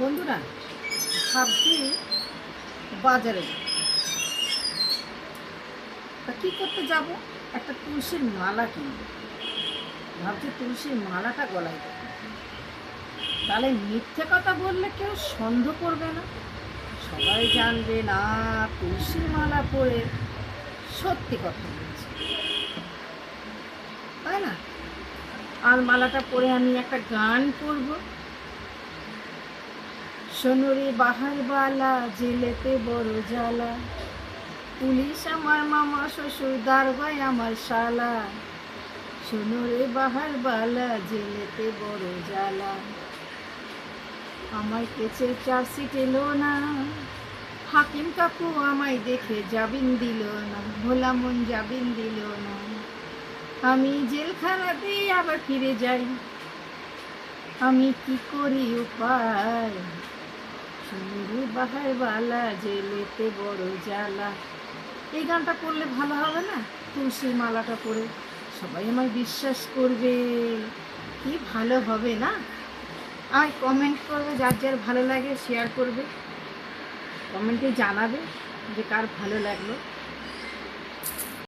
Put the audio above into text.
বন্ধুরা, ভাবছি বাজারে যাব। তা কী করতে যাব? একটা তুলসীর মালা কিনব। ভাবছি তুলসীর মালাটা গলায় দেব, তাহলে মিথ্যে কথা বললে কেউ সন্দেহ করবে না, সবাই জানবে না তুলসীর মালা পরে সত্যি কথা বলছে, তাই না? আর মালাটা পরে আমি একটা গান করব, সোনরে বাহার বালা জেলেতে বড় জ্বালা, পুলিশ আমার মামা শ্বশুর দারোগাই আমার শালা, সোনরে বাহার বালা জেলেতে বড় জ্বালা, আমায় কেচের চার্জশিট এলো না, হাকিম কাকু আমায় দেখে জামিন দিল না, ভোলা মন জামিন দিল না, আমি জেলখানাতে আবার ফিরে যাই, আমি কি করি উপায়, সোনরে বাহার বালা জেলেতে বড় জ্বালা। এই গানটা করলে ভালো হবে না? তুলসীর মালাটা পরে সবাই আমায় বিশ্বাস করবে, কি ভালো হবে না? আর কমেন্ট করবে, যার যার ভালো লাগে শেয়ার করবে, কমেন্টে জানাবে যে কার ভালো লাগলো।